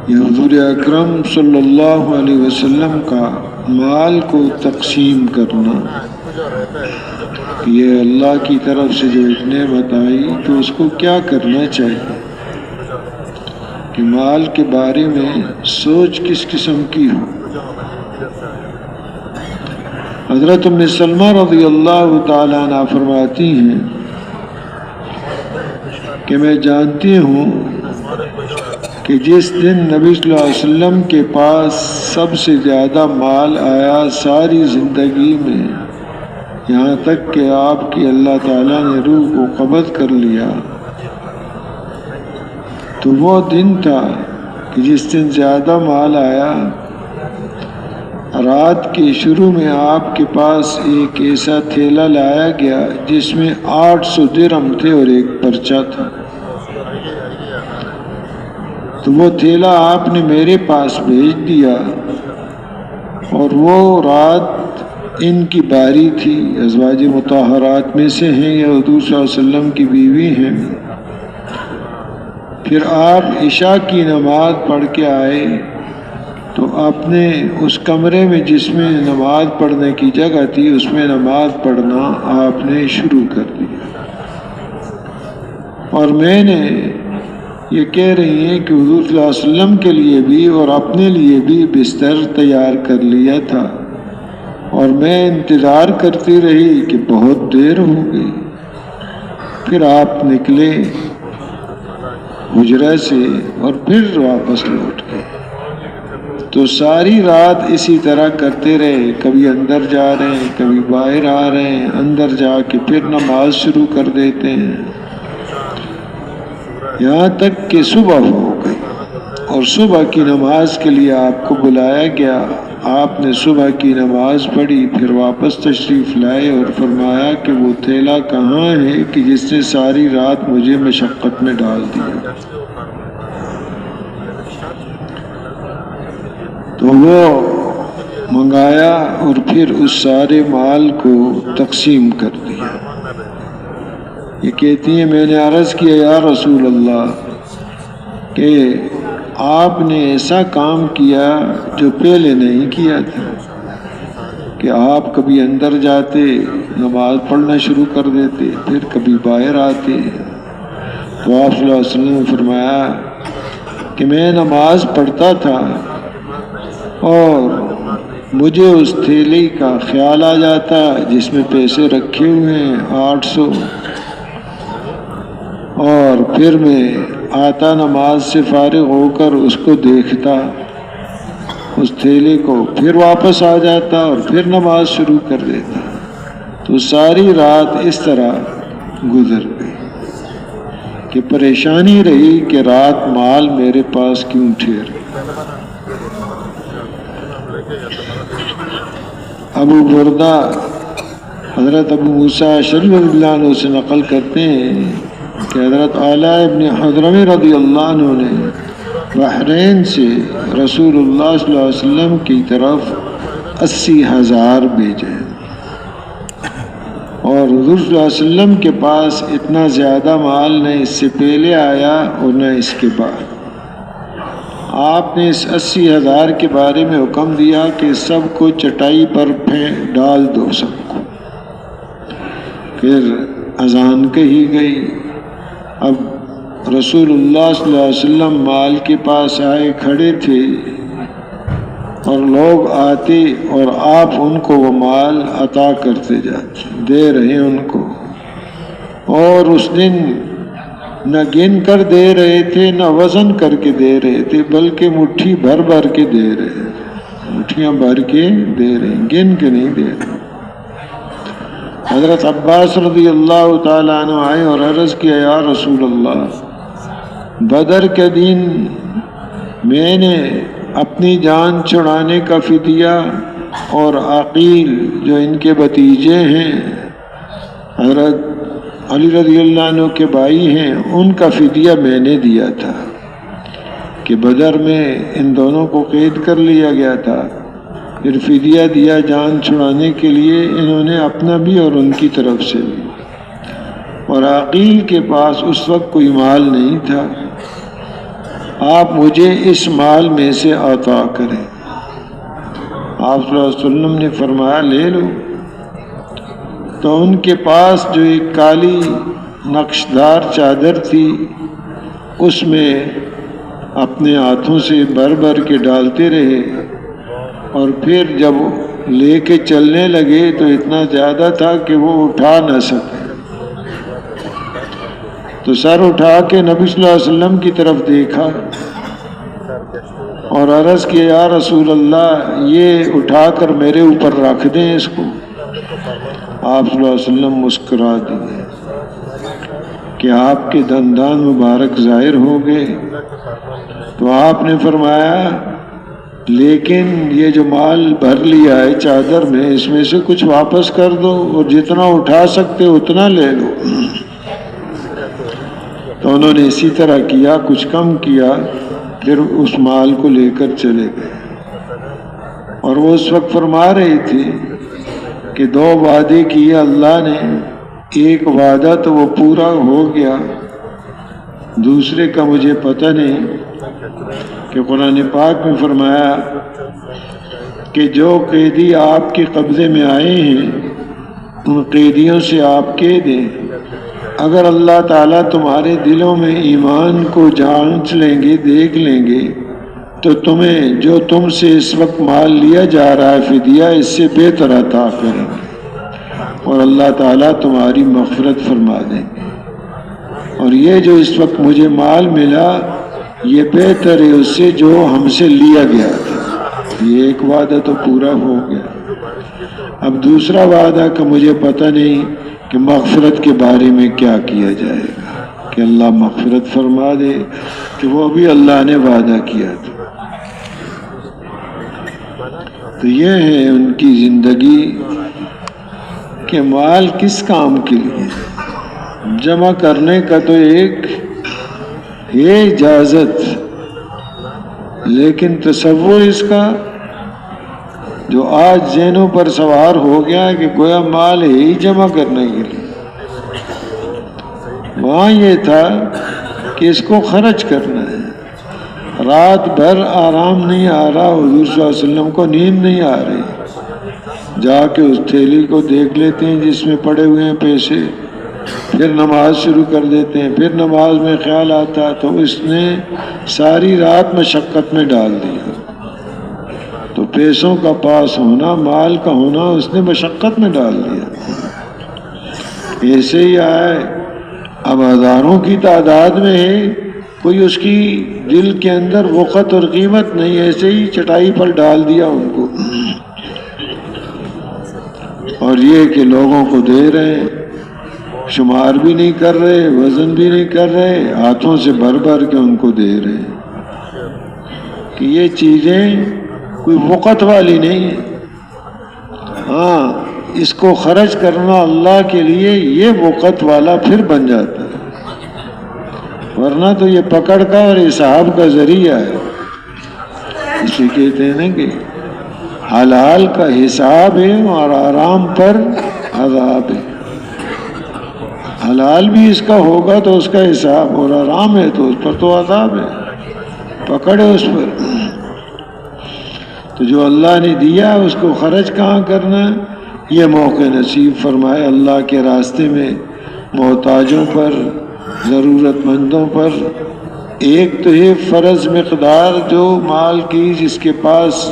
یہ حضور اکرم صلی اللہ علیہ وسلم کا مال کو تقسیم کرنا، یہ اللہ کی طرف سے جو نعمت آئی تو اس کو کیا کرنا چاہیے، کہ مال کے بارے میں سوچ کس قسم کی ہو۔ حضرت ام سلمہ رضی اللہ تعالیٰ عنہ فرماتی ہیں کہ میں جانتی ہوں کہ جس دن نبی صلی اللہ علیہ وسلم کے پاس سب سے زیادہ مال آیا ساری زندگی میں، یہاں تک کہ آپ کی اللہ تعالیٰ نے روح کو قبض کر لیا، تو وہ دن تھا کہ جس دن زیادہ مال آیا، رات کے شروع میں آپ کے پاس ایک ایسا تھیلا لایا گیا جس میں 800 درہم تھے اور ایک پرچہ تھا۔ تو وہ تھیلا آپ نے میرے پاس بھیج دیا، اور وہ رات ان کی باری تھی، ازواج مطہرات میں سے ہیں، یا حضور صلی اللہ علیہ وسلم کی بیوی ہیں۔ پھر آپ عشاء کی نماز پڑھ کے آئے تو اپنے اس کمرے میں جس میں نماز پڑھنے کی جگہ تھی اس میں نماز پڑھنا آپ نے شروع کر دیا، اور میں نے یہ کہہ رہی ہیں کہ حضور صلی اللہ علیہ وسلم کے لیے بھی اور اپنے لیے بھی بستر تیار کر لیا تھا، اور میں انتظار کرتی رہی کہ بہت دیر ہو گئی۔ پھر آپ نکلے حجرہ سے اور پھر واپس لوٹ گئے، تو ساری رات اسی طرح کرتے رہے، کبھی اندر جا رہے ہیں کبھی باہر آ رہے ہیں، اندر جا کے پھر نماز شروع کر دیتے ہیں، یہاں تک کہ صبح ہو گئی، اور صبح کی نماز کے لیے آپ کو بلایا گیا۔ آپ نے صبح کی نماز پڑھی، پھر واپس تشریف لائے اور فرمایا کہ وہ تھیلا کہاں ہے کہ جس نے ساری رات مجھے مشقت میں ڈال دیا۔ تو وہ منگایا اور پھر اس سارے مال کو تقسیم کر دیا۔ یہ کہتی ہیں میں نے عرض کیا یا رسول اللہ کہ آپ نے ایسا کام کیا جو پہلے نہیں کیا تھا، کہ آپ کبھی اندر جاتے نماز پڑھنا شروع کر دیتے، پھر کبھی باہر آتے۔ تو آپ صلی اللہ علیہ وسلم نے فرمایا کہ میں نماز پڑھتا تھا اور مجھے اس تھیلی کا خیال آ جاتا جس میں پیسے رکھے ہوئے ہیں 800، اور پھر میں آتا نماز سے فارغ ہو کر اس کو دیکھتا اس تھیلے کو، پھر واپس آ جاتا اور پھر نماز شروع کر دیتا۔ تو ساری رات اس طرح گزر گئی کہ پریشانی رہی کہ رات مال میرے پاس کیوں ٹھہر۔ ابو بردہ حضرت ابو موسیٰ اشعری رضی اللہ عنہ سے نقل کرتے ہیں کہ حضرت اعلیٰ ابن حضرم رضی اللہ عنہ نے بحرین سے رسول اللہ صلی اللہ علیہ وسلم کی طرف 80,000 بھیجے، اور حضور صلی اللہ علیہ وسلم کے پاس اتنا زیادہ مال نہ اس سے پہلے آیا اور نہ اس کے بعد۔ آپ نے اس 80,000 کے بارے میں حکم دیا کہ سب کو چٹائی پر ڈال دو سب کو۔ پھر اذان کہی گئی۔ اب رسول اللہ صلی اللہ علیہ وسلم مال کے پاس آئے کھڑے تھے، اور لوگ آتے اور آپ ان کو وہ مال عطا کرتے جاتے، دے رہے ان کو، اور اس دن نہ گن کر دے رہے تھے نہ وزن کر کے دے رہے تھے، بلکہ مٹھی بھر بھر کے دے رہے تھے، مٹھیاں بھر کے دے رہے ہیں، گن کے نہیں دے رہے۔ حضرت عباس رضی اللہ تعالیٰ عنہ آئے اور عرض کیا یا رسول اللہ، بدر کے دن میں نے اپنی جان چھڑانے کا فدیہ اور عقیل جو ان کے بھتیجے ہیں حضرت علی رضی اللہ عنہ کے بھائی ہیں، ان کا فدیہ میں نے دیا تھا، کہ بدر میں ان دونوں کو قید کر لیا گیا تھا، پھر فدیہ دیا جان چھڑانے کے لیے، انہوں نے اپنا بھی اور ان کی طرف سے بھی۔ اور عقیل کے پاس اس وقت کوئی مال نہیں تھا۔ آپ مجھے اس مال میں سے عطا کریں۔ آپ صلی اللہ علیہ وسلم نے فرمایا لے لو۔ تو ان کے پاس جو ایک کالی نقشدار چادر تھی اس میں اپنے ہاتھوں سے بھر بھر کے ڈالتے رہے، اور پھر جب لے کے چلنے لگے تو اتنا زیادہ تھا کہ وہ اٹھا نہ سکے، تو سر اٹھا کے نبی صلی اللہ علیہ وسلم کی طرف دیکھا اور عرض کیا یا رسول اللہ یہ اٹھا کر میرے اوپر رکھ دیں اس کو۔ آپ صلی اللہ علیہ وسلم مسکرا دیے کہ آپ کے دندان مبارک ظاہر ہو گئے۔ تو آپ نے فرمایا لیکن یہ جو مال بھر لیا ہے چادر میں، اس میں سے کچھ واپس کر دو اور جتنا اٹھا سکتے اتنا لے لو۔ تو انہوں نے اسی طرح کیا، کچھ کم کیا، پھر اس مال کو لے کر چلے گئے۔ اور وہ اس وقت فرما رہی تھی کہ 2 وعدے کیے اللہ نے، ایک وعدہ تو وہ پورا ہو گیا، دوسرے کا مجھے پتہ نہیں، کہ قرآن پاک میں فرمایا کہ جو قیدی آپ کے قبضے میں آئے ہیں ان قیدیوں سے آپ کہہ دیں اگر اللہ تعالیٰ تمہارے دلوں میں ایمان کو جانچ لیں گے، دیکھ لیں گے، تو تمہیں جو تم سے اس وقت مال لیا جا رہا ہے فدیہ، اس سے بہتر عطا کریں گے اور اللہ تعالیٰ تمہاری مغفرت فرما دیں گے۔ اور یہ جو اس وقت مجھے مال ملا یہ بہتر ہے اس سے جو ہم سے لیا گیا تھا۔ یہ ایک وعدہ تو پورا ہو گیا، اب دوسرا وعدہ کا مجھے پتہ نہیں کہ مغفرت کے بارے میں کیا کیا جائے گا، کہ اللہ مغفرت فرما دے، کہ وہ بھی اللہ نے وعدہ کیا تھا۔ تو یہ ہے ان کی زندگی کہ مال کس کام کے لیے جمع کرنے کا تو ایک ہے اجازت، لیکن تصور اس کا جو آج ذہنوں پر سوار ہو گیا ہے کہ گویا مال ہے ہی جمع کرنے کے لیے۔ وہاں یہ تھا کہ اس کو خرچ کرنا ہے۔ رات بھر آرام نہیں آ رہا، حضور صلی اللہ علیہ وسلم کو نیند نہیں آ رہی، جا کے اس تھیلی کو دیکھ لیتے ہیں جس میں پڑے ہوئے ہیں پیسے، پھر نماز شروع کر دیتے ہیں، پھر نماز میں خیال آتا تو اس نے ساری رات مشقت میں ڈال دیا۔ تو پیسوں کا پاس ہونا، مال کا ہونا اس نے مشقت میں ڈال دیا۔ ایسے ہی آئے، اب ہزاروں کی تعداد میں ہے، کوئی اس کی دل کے اندر وقت اور قیمت نہیں، ایسے ہی چٹائی پر ڈال دیا ان کو، اور یہ کہ لوگوں کو دے رہے ہیں، شمار بھی نہیں کر رہے، وزن بھی نہیں کر رہے، ہاتھوں سے بھر بھر کے ان کو دے رہے ہیں، کہ یہ چیزیں کوئی وقت والی نہیں ہے۔ ہاں اس کو خرچ کرنا اللہ کے لیے یہ وقت والا پھر بن جاتا ہے، ورنہ تو یہ پکڑ کا اور حساب کا ذریعہ ہے۔ اس لیے کہتے ہیں نا کہ حلال کا حساب ہے اور آرام پر عذاب ہے۔ حلال بھی اس کا ہوگا تو اس کا حساب، اور آرام ہے تو اس پر تو عذاب ہے، پکڑ ہے اس پر۔ تو جو اللہ نے دیا اس کو خرچ کہاں کرنا، یہ موقع نصیب فرمائے اللہ کے راستے میں، محتاجوں پر، ضرورت مندوں پر۔ ایک تو ہے فرض مقدار جو مال کی جس کے پاس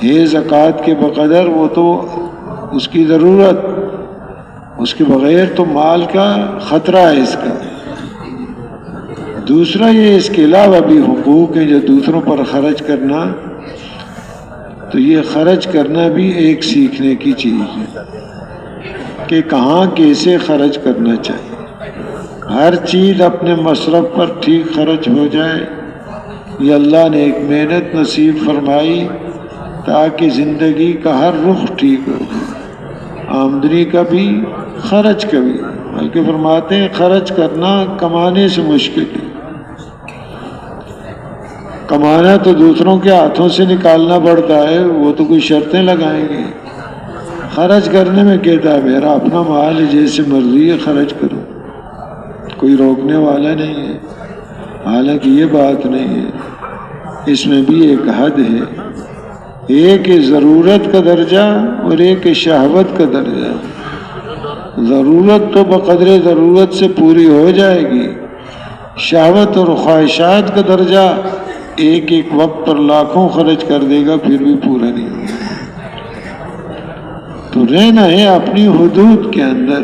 ہے زکوٰۃ کے بقدر، وہ تو اس کی ضرورت، اس کے بغیر تو مال کا خطرہ ہے اس کا۔ دوسرا یہ اس کے علاوہ بھی حقوق ہیں جو دوسروں پر خرچ کرنا، تو یہ خرچ کرنا بھی ایک سیکھنے کی چیز ہے کہ کہاں کیسے خرچ کرنا چاہیے۔ ہر چیز اپنے مصرف پر ٹھیک خرچ ہو جائے، یہ اللہ نے ایک محنت نصیب فرمائی تاکہ زندگی کا ہر رخ ٹھیک ہو جائے، آمدنی کا بھی، خرچ کا بھی۔ بلکہ فرماتے ہیں خرچ کرنا کمانے سے مشکل ہے، کمانا تو دوسروں کے ہاتھوں سے نکالنا پڑتا ہے، وہ تو کوئی شرطیں لگائیں گے۔ خرچ کرنے میں کہتا ہے میرا اپنا مال ہے، جیسے مرضی ہے خرچ کرو، کوئی روکنے والا نہیں ہے۔ حالانکہ یہ بات نہیں ہے، اس میں بھی ایک حد ہے، ایک ضرورت کا درجہ اور ایک شہوت کا درجہ۔ ضرورت تو بقدر ضرورت سے پوری ہو جائے گی، شہوت اور خواہشات کا درجہ ایک ایک وقت پر لاکھوں خرچ کر دے گا پھر بھی پورا نہیں ہوگا۔ تو رہنا ہے اپنی حدود کے اندر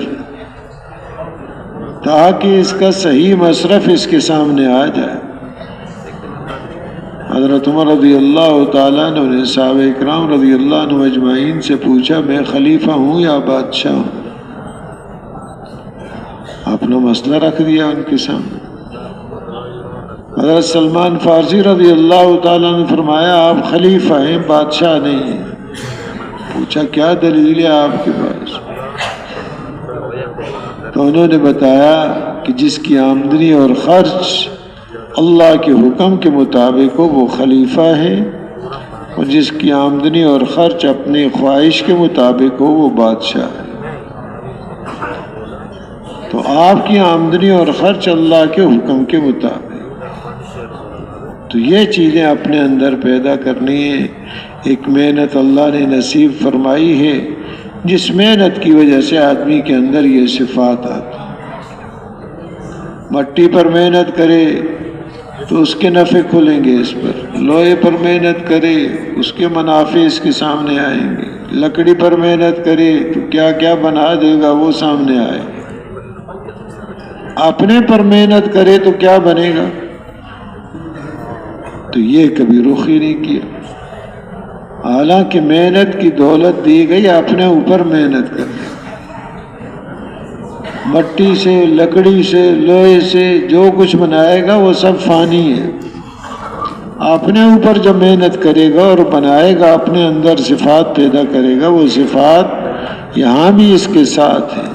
تاکہ اس کا صحیح مصرف اس کے سامنے آ جائے۔ حضرت عمر رضی اللہ تعالیٰ عنہ نے صحابہ اکرام رضی اللہ عنہ اجمعین سے پوچھا، میں خلیفہ ہوں یا بادشاہ ہوں؟ اپنا مسئلہ رکھ دیا ان کے سامنے۔ حضرت سلمان فارسی رضی اللہ تعالیٰ نے فرمایا، آپ خلیفہ ہیں، بادشاہ نہیں ہیں۔ پوچھا کیا دلیل ہے آپ کے پاس؟ تو انہوں نے بتایا کہ جس کی آمدنی اور خرچ اللہ کے حکم کے مطابق ہو وہ خلیفہ ہے، اور جس کی آمدنی اور خرچ اپنی خواہش کے مطابق ہو وہ بادشاہ ہے۔ تو آپ کی آمدنی اور خرچ اللہ کے حکم کے مطابق، تو یہ چیزیں اپنے اندر پیدا کرنی ہے۔ ایک محنت اللہ نے نصیب فرمائی ہے، جس محنت کی وجہ سے آدمی کے اندر یہ صفات آتی۔ مٹی پر محنت کرے تو اس کے نفع کھلیں گے اس پر، لوہے پر محنت کرے اس کے منافع اس کے سامنے آئیں گے، لکڑی پر محنت کرے تو کیا کیا بنا دے گا وہ سامنے آئے گا، اپنے پر محنت کرے تو کیا بنے گا؟ تو یہ کبھی رخ ہی نہیں کیا۔ حالانکہ محنت کی دولت دی گئی اپنے اوپر محنت کرنے، مٹی سے، لکڑی سے، لوہے سے جو کچھ بنائے گا وہ سب فانی ہے۔ اپنے اوپر جب محنت کرے گا اور بنائے گا، اپنے اندر صفات پیدا کرے گا، وہ صفات یہاں بھی اس کے ساتھ ہیں،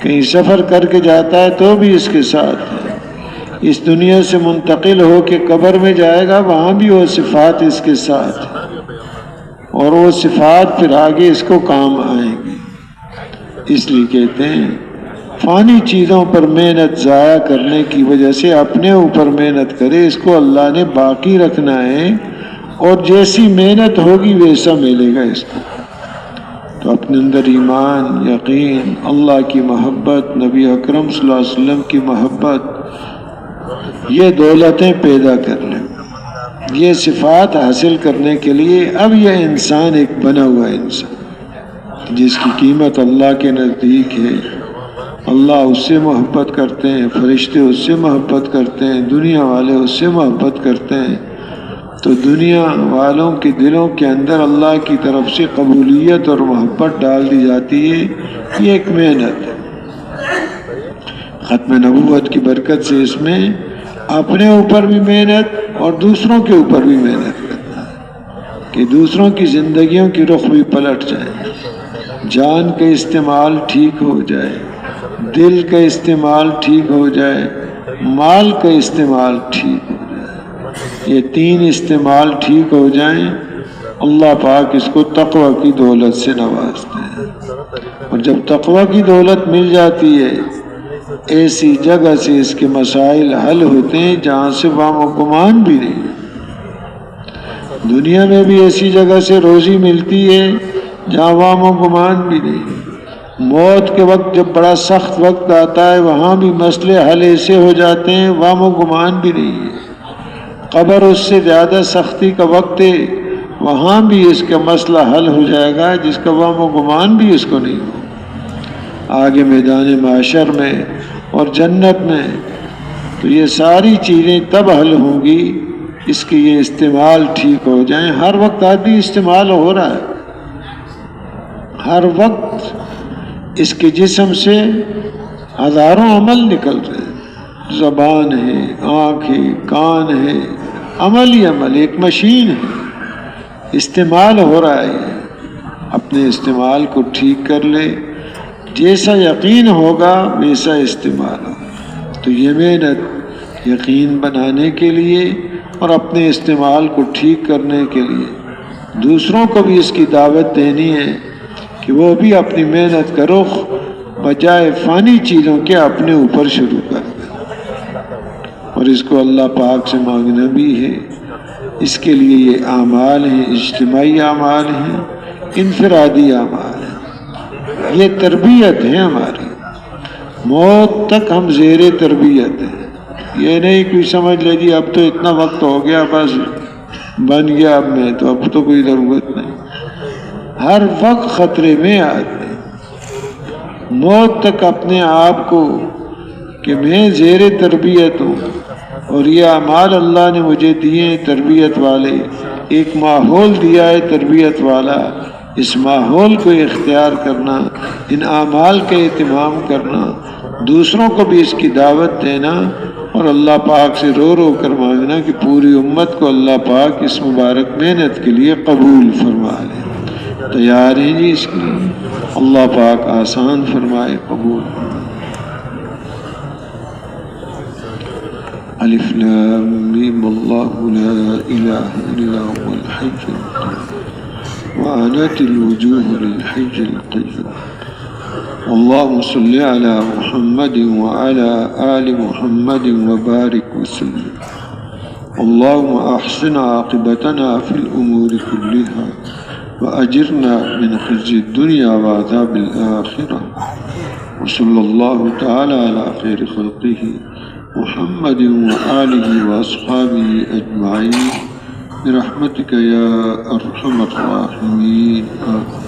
کہیں سفر کر کے جاتا ہے تو بھی اس کے ساتھ ہے، اس دنیا سے منتقل ہو کے قبر میں جائے گا وہاں بھی وہ صفات اس کے ساتھ ہیں، اور وہ صفات پھر آگے اس کو کام آئیں گی۔ اس لیے کہتے ہیں فانی چیزوں پر محنت ضائع کرنے کی وجہ سے اپنے اوپر محنت کرے، اس کو اللہ نے باقی رکھنا ہے، اور جیسی محنت ہوگی ویسا ملے گا اس کو۔ تو اپنے اندر ایمان، یقین، اللہ کی محبت، نبی اکرم صلی اللہ علیہ وسلم کی محبت، یہ دولتیں پیدا کر لیں۔ یہ صفات حاصل کرنے کے لیے اب یہ انسان ایک بنا ہوا انسان جس کی قیمت اللہ کے نزدیک ہے، اللہ اس سے محبت کرتے ہیں، فرشتے اس سے محبت کرتے ہیں، دنیا والے اس سے محبت کرتے ہیں، تو دنیا والوں کے دلوں کے اندر اللہ کی طرف سے قبولیت اور محبت ڈال دی جاتی ہے۔ یہ ایک محنت ہے، ختم نبوت کی برکت سے اس میں اپنے اوپر بھی محنت اور دوسروں کے اوپر بھی محنت کرنا ہے کہ دوسروں کی زندگیوں کی رخ بھی پلٹ جائے، جان کا استعمال ٹھیک ہو جائے، دل کا استعمال ٹھیک ہو جائے، مال کا استعمال ٹھیک ہو جائے، یہ تین استعمال ٹھیک ہو جائیں، اللہ پاک اس کو تقوی کی دولت سے نوازتے ہیں۔ اور جب تقوی کی دولت مل جاتی ہے، ایسی جگہ سے اس کے مسائل حل ہوتے ہیں جہاں سے وام و گمان بھی نہیں۔ دنیا میں بھی ایسی جگہ سے روزی ملتی ہے جہاں وام و گمان بھی نہیں۔ موت کے وقت جب بڑا سخت وقت آتا ہے وہاں بھی مسئلے حل ایسے ہو جاتے ہیں وام و گمان بھی نہیں ہے۔ قبر اس سے زیادہ سختی کا وقت ہے، وہاں بھی اس کا مسئلہ حل ہو جائے گا جس کا وام و گمان بھی اس کو نہیں ہو۔ آگے میدان معاشر میں اور جنت میں تو یہ ساری چیزیں تب حل ہوں گی اس کے یہ استعمال ٹھیک ہو جائیں۔ ہر وقت آدمی استعمال ہو رہا ہے، ہر وقت اس کے جسم سے ہزاروں عمل نکل رہے ہیں، زبان ہے، آنکھ ہے، کان ہے، عمل ہی عمل، ایک مشین ہے، استعمال ہو رہا ہے۔ اپنے استعمال کو ٹھیک کر لے، جیسا یقین ہوگا ویسا استعمال ہوگا۔ تو یہ محنت یقین بنانے کے لیے اور اپنے استعمال کو ٹھیک کرنے کے لیے دوسروں کو بھی اس کی دعوت دینی ہے کہ وہ بھی اپنی محنت کا رخ بجائے فانی چیزوں کے اپنے اوپر شروع کر دیں، اور اس کو اللہ پاک سے مانگنا بھی ہے۔ اس کے لیے یہ اعمال ہیں، اجتماعی اعمال ہیں، انفرادی اعمال ہیں، یہ تربیت ہے ہماری، موت تک ہم زیر تربیت ہیں۔ یہ نہیں کوئی سمجھ لے جی اب تو اتنا وقت ہو گیا بس بن گیا اب میں تو اب تو کوئی ضرورت نہیں، ہر وقت خطرے میں آدمی، موت تک اپنے آپ کو کہ میں زیر تربیت ہوں، اور یہ اعمال اللہ نے مجھے دیے ہیں تربیت والے، ایک ماحول دیا ہے تربیت والا، اس ماحول کو اختیار کرنا، ان اعمال کا اہتمام کرنا، دوسروں کو بھی اس کی دعوت دینا، اور اللہ پاک سے رو رو کر مانگنا کہ پوری امت کو اللہ پاک اس مبارک محنت کے لیے قبول فرما لے۔ تیار ہیں جی اس کے لیے؟ اللہ پاک آسان فرمائے، قبول فرمائے۔ الف لام میم اللہ لا الہ الا هو الحی القیوم وعنت الوجوہ للحی القیوم اللهم صل على محمد وعلى آل محمد وبارك وسلم اللهم أحسن عاقبتنا في الأمور كلها وأجرنا من خزي الدنيا وعذاب الآخرة وصلى الله تعالى على خير خلقه محمد وآله وأصحابه أجمعين برحمتك يا أرحم الراحمين آمين۔